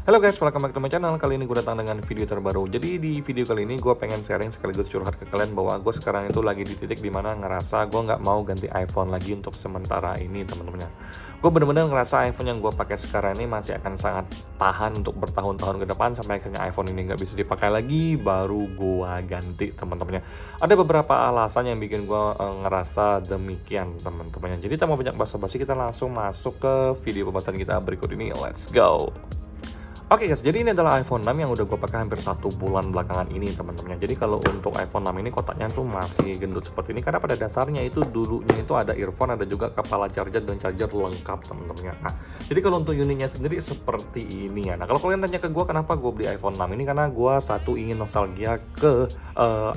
Halo guys, welcome back to my channel. Kali ini gue datang dengan video terbaru. Jadi di video kali ini gue pengen sharing sekaligus curhat ke kalian bahwa gue sekarang itu lagi di titik dimana ngerasa gue nggak mau ganti iPhone lagi untuk sementara ini, teman-temannya. Gue bener-bener ngerasa iPhone yang gue pakai sekarang ini masih akan sangat tahan untuk bertahun-tahun ke depan sampai akhirnya iPhone ini nggak bisa dipakai lagi, baru gue ganti, teman-temannya. Ada beberapa alasan yang bikin gue ngerasa demikian, teman-temannya. Jadi tanpa banyak basa-basi, kita langsung masuk ke video pembahasan kita berikut ini. Let's go. Oke guys, jadi ini adalah iPhone 6 yang udah gue pakai hampir 1 bulan belakangan ini, teman-temannya. Jadi kalau untuk iPhone 6 ini kotaknya tuh masih gendut seperti ini karena pada dasarnya itu dulunya itu ada earphone, ada juga kepala charger dan charger lengkap, teman-temannya. Nah, jadi kalau untuk unitnya sendiri seperti ini ya. Nah, kalau kalian tanya ke gue kenapa gue beli iPhone 6 ini, karena gue satu ingin nostalgia ke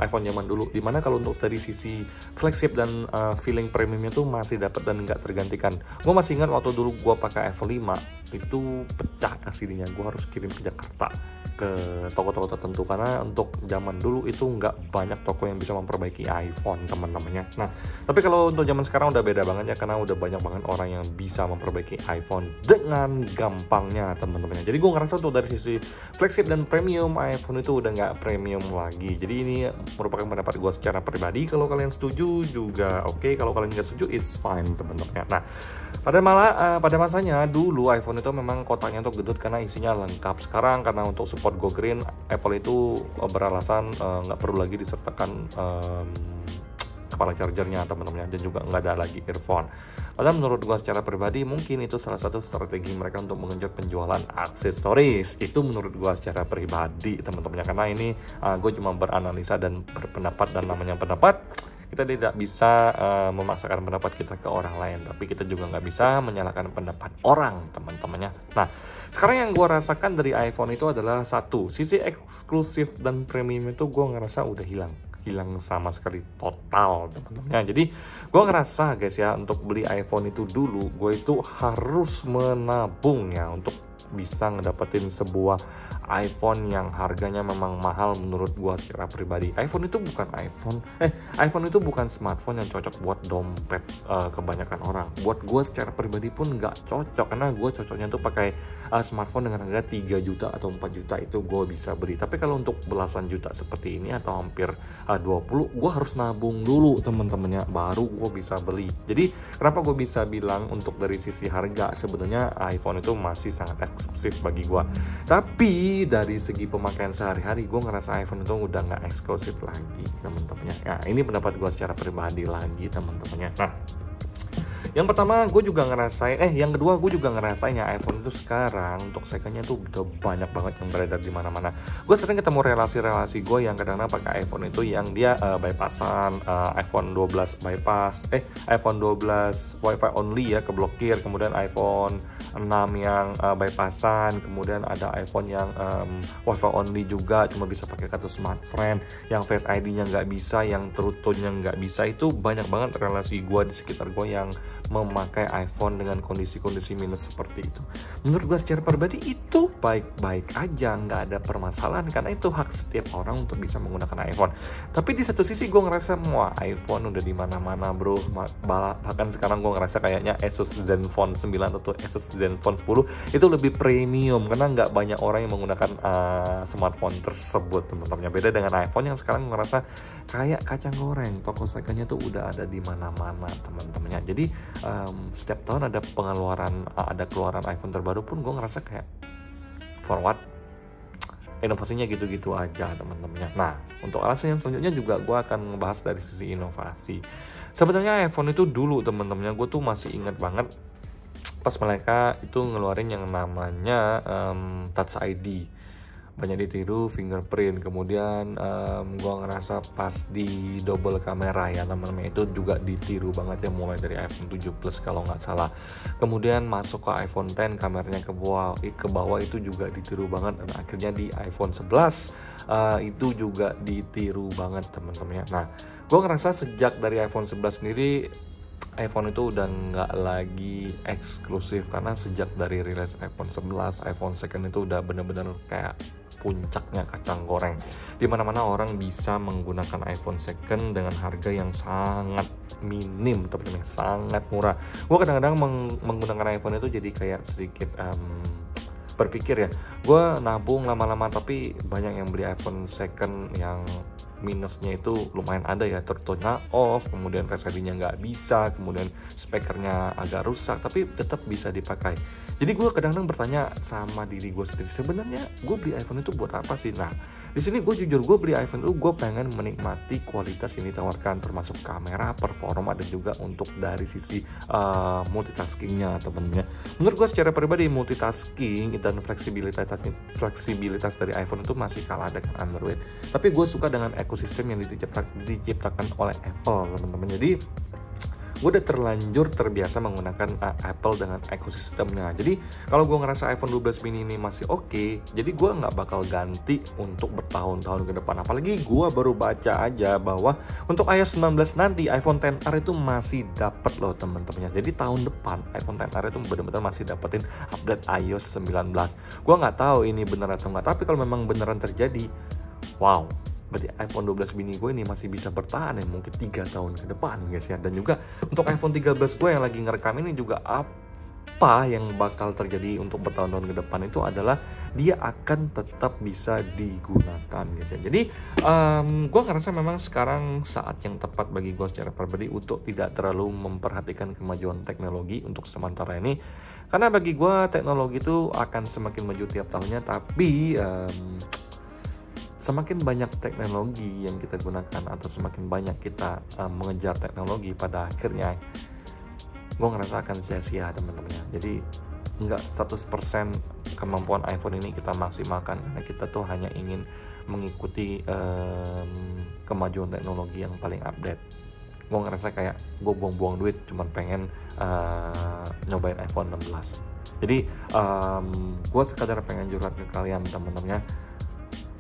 iPhone zaman dulu. Dimana kalau untuk dari sisi flagship dan feeling premiumnya tuh masih dapat dan nggak tergantikan. Gue masih ingat waktu dulu gue pakai iPhone 5 itu pecah aslinya, gue harus kirim ke Jakarta ke toko-toko tertentu karena untuk zaman dulu itu nggak banyak toko yang bisa memperbaiki iPhone, teman-temannya. Nah, tapi kalau untuk zaman sekarang udah beda banget ya, karena udah banyak banget orang yang bisa memperbaiki iPhone dengan gampangnya, teman-temannya. Jadi gue ngerasa untuk dari sisi flagship dan premium, iPhone itu udah nggak premium lagi. Jadi ini merupakan pendapat gue secara pribadi. Kalau kalian setuju juga oke, kalau kalian nggak setuju it's fine, teman-temannya. Nah, pada masanya dulu iPhone itu memang kotaknya tuh gendut karena isinya lengkap. Sekarang karena untuk support Go Green, Apple itu beralasan nggak perlu lagi disertakan kepala chargernya, teman-teman, dan juga nggak ada lagi earphone. Padahal menurut gua secara pribadi mungkin itu salah satu strategi mereka untuk mengenjot penjualan aksesoris. Itu menurut gua secara pribadi, teman-temannya, karena ini gue cuma beranalisa dan berpendapat, dan namanya pendapat kita tidak bisa memaksakan pendapat kita ke orang lain, tapi kita juga nggak bisa menyalahkan pendapat orang, teman-temannya. Nah, sekarang yang gue rasakan dari iPhone itu adalah satu, sisi eksklusif dan premium itu gue ngerasa udah hilang sama sekali, total, teman-temannya. Jadi gue ngerasa guys ya, untuk beli iPhone itu dulu gue itu harus menabung ya untuk bisa ngedapetin sebuah iPhone yang harganya memang mahal menurut gua secara pribadi. iPhone itu bukan smartphone yang cocok buat dompet kebanyakan orang. Buat gua secara pribadi pun nggak cocok, karena gua cocoknya tuh pakai smartphone dengan harga 3 juta atau 4 juta itu gua bisa beli. Tapi kalau untuk belasan juta seperti ini atau hampir 20, gua harus nabung dulu, teman-temannya, baru gua bisa beli. Jadi kenapa gua bisa bilang untuk dari sisi harga sebenarnya iPhone itu masih sangat eksklusif bagi gua. Tapi dari segi pemakaian sehari-hari gue ngerasa iPhone itu udah nggak eksklusif lagi, teman-temannya. Nah, ini pendapat gue secara pribadi lagi, teman-temannya. Nah, yang pertama gue juga ngerasain, yang kedua gue juga ngerasain ya, iPhone itu sekarang untuk secondnya tuh udah banyak banget yang beredar di mana-mana. Gue sering ketemu relasi-relasi gue yang kadang-kadang pakai iPhone itu yang dia bypassan, iPhone 12 bypass, iPhone 12 WiFi only ya, keblokir, kemudian iPhone 6 yang bypassan, kemudian ada iPhone yang WiFi only juga, cuma bisa pakai kartu smartfren, yang Face ID-nya nggak bisa, yang True Tone-nya nggak bisa. Itu banyak banget relasi gue di sekitar gue yang memakai iPhone dengan kondisi-kondisi minus seperti itu. Menurut gue secara pribadi itu baik-baik aja, nggak ada permasalahan, karena itu hak setiap orang untuk bisa menggunakan iPhone. Tapi di satu sisi gue ngerasa wah, iPhone udah di mana-mana bro. Bahkan sekarang gue ngerasa kayaknya Asus Zenfone 9 atau Asus Zenfone 10 itu lebih premium, karena nggak banyak orang yang menggunakan smartphone tersebut, teman-teman. Beda dengan iPhone yang sekarang ngerasa kayak kacang goreng, toko secondnya tuh udah ada di mana-mana, teman-temannya. Jadi setiap tahun ada keluaran iPhone terbaru pun gue ngerasa kayak forward, inovasinya gitu-gitu aja, teman-temannya. Nah, untuk alasan yang selanjutnya juga gue akan ngebahas dari sisi inovasi. Sebenarnya iPhone itu dulu, teman-temannya, gue tuh masih ingat banget pas mereka itu ngeluarin yang namanya Touch ID. Banyak ditiru fingerprint, kemudian gua ngerasa pas di double kamera ya, namanya itu juga ditiru banget ya, mulai dari iPhone 7 Plus kalau nggak salah. Kemudian masuk ke iPhone 10, kameranya ke bawah itu juga ditiru banget, dan akhirnya di iPhone 11 itu juga ditiru banget, teman-temannya. Nah, gua ngerasa sejak dari iPhone 11 sendiri iPhone itu udah nggak lagi eksklusif, karena sejak dari rilis iPhone 11, iPhone second itu udah bener-bener kayak puncaknya kacang goreng. Dimana-mana orang bisa menggunakan iPhone second dengan harga yang sangat minim, tapi sangat murah. Gue kadang-kadang menggunakan iPhone itu jadi kayak sedikit berpikir ya, gue nabung lama-lama tapi banyak yang beli iPhone second yang minusnya itu lumayan ada ya, terutama off, kemudian Face ID-nya nggak bisa, kemudian spekernya agak rusak, tapi tetap bisa dipakai. Jadi gue kadang-kadang bertanya sama diri gue sendiri, sebenarnya gue beli iPhone itu buat apa sih? Nah, di sini gue jujur, gue beli iPhone itu gue pengen menikmati kualitas yang ditawarkan, termasuk kamera, performa, dan juga untuk dari sisi multitaskingnya temennya. Menurut gue secara pribadi multitasking dan fleksibilitas dari iPhone itu masih kalah dengan Android. Tapi gue suka dengan ekosistem yang diciptakan oleh Apple teman-teman. Jadi gue udah terlanjur terbiasa menggunakan Apple dengan ekosistemnya. Jadi kalau gue ngerasa iPhone 12 mini ini masih oke, jadi gue nggak bakal ganti untuk bertahun-tahun ke depan. Apalagi gue baru baca aja bahwa untuk iOS 19 nanti iPhone XR itu masih dapat loh teman-temannya. Jadi tahun depan iPhone XR itu benar-benar masih dapetin update iOS 19. Gue nggak tahu ini benar atau nggak, tapi kalau memang beneran terjadi, wow, berarti iPhone 12 mini gue ini masih bisa bertahan ya mungkin 3 tahun ke depan guys ya. Dan juga untuk iPhone 13 gue yang lagi ngerekam ini juga apa yang bakal terjadi untuk bertahun-tahun ke depan itu adalah dia akan tetap bisa digunakan guys ya. Jadi gue ngerasa memang sekarang saat yang tepat bagi gue secara pribadi untuk tidak terlalu memperhatikan kemajuan teknologi untuk sementara ini, karena bagi gue teknologi itu akan semakin maju tiap tahunnya, tapi semakin banyak teknologi yang kita gunakan atau semakin banyak kita mengejar teknologi, pada akhirnya gue ngerasa akan sia-sia teman-teman. Jadi nggak 100% kemampuan iPhone ini kita maksimalkan, karena kita tuh hanya ingin mengikuti kemajuan teknologi yang paling update. Gue ngerasa kayak gue buang-buang duit cuman pengen nyobain iPhone 16. Jadi gue sekadar pengen curhat ke kalian teman-temannya.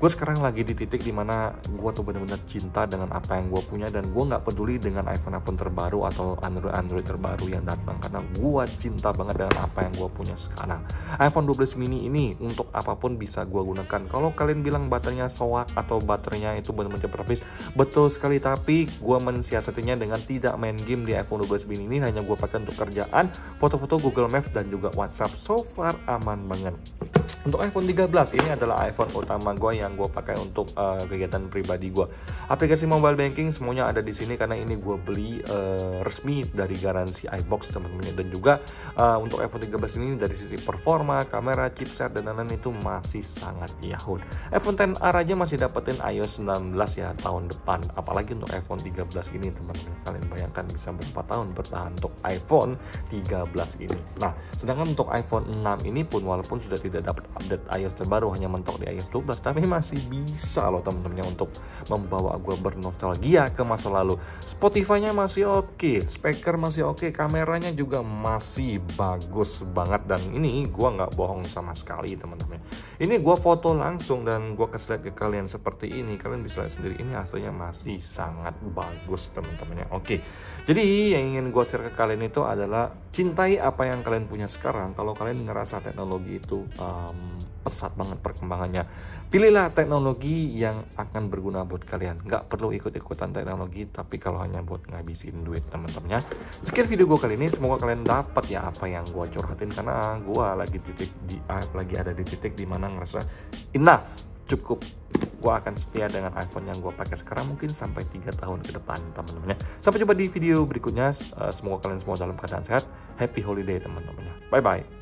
Gue sekarang lagi di titik dimana gue tuh benar-benar cinta dengan apa yang gue punya, dan gue nggak peduli dengan iPhone terbaru atau Android terbaru yang datang, karena gue cinta banget dengan apa yang gue punya sekarang. iPhone 12 mini ini untuk apapun bisa gue gunakan. Kalau kalian bilang baterainya soak atau baterainya itu benar-benar berlapis, betul sekali, tapi gue mensiasatinya dengan tidak main game di iPhone 12 mini ini. Hanya gue pakai untuk kerjaan, foto-foto, Google Maps, dan juga WhatsApp. So far aman banget. Untuk iPhone 13 ini adalah iPhone utama gue yang gue pakai untuk kegiatan pribadi gue. Aplikasi mobile banking semuanya ada di sini karena ini gue beli resmi dari garansi iBox teman-teman. Dan juga untuk iPhone 13 ini dari sisi performa, kamera, chipset, dan lain-lain itu masih sangat yahut. iPhone XR aja masih dapetin iOS 19 ya tahun depan. Apalagi untuk iPhone 13 ini teman-teman. Kalian bayangkan bisa berapa tahun bertahan untuk iPhone 13 ini. Nah, sedangkan untuk iPhone 6 ini pun walaupun sudah tidak dapat update iOS terbaru, hanya mentok di iOS 12, tapi masih bisa loh teman-temannya untuk membawa gue bernostalgia ke masa lalu. Spotify-nya masih oke, speaker masih oke, kameranya juga masih bagus banget. Dan ini gue nggak bohong sama sekali teman-teman. Ini gue foto langsung dan gue kasih lihat ke kalian seperti ini. Kalian bisa lihat sendiri, ini hasilnya masih sangat bagus teman-temannya. Oke, jadi yang ingin gue share ke kalian itu adalah cintai apa yang kalian punya sekarang. Kalau kalian ngerasa teknologi itu pesat banget perkembangannya, pilihlah teknologi yang akan berguna buat kalian. Nggak perlu ikut-ikutan teknologi, tapi kalau hanya buat ngabisin duit teman-temannya. Sekian video gue kali ini, semoga kalian dapat ya apa yang gue curhatin, karena gue lagi ada di titik dimana ngerasa enough, cukup. Gue akan setia dengan iPhone yang gue pakai sekarang mungkin sampai 3 tahun ke depan teman-temannya. Sampai jumpa di video berikutnya. Semoga kalian semua dalam keadaan sehat. Happy holiday teman-temannya. Bye bye.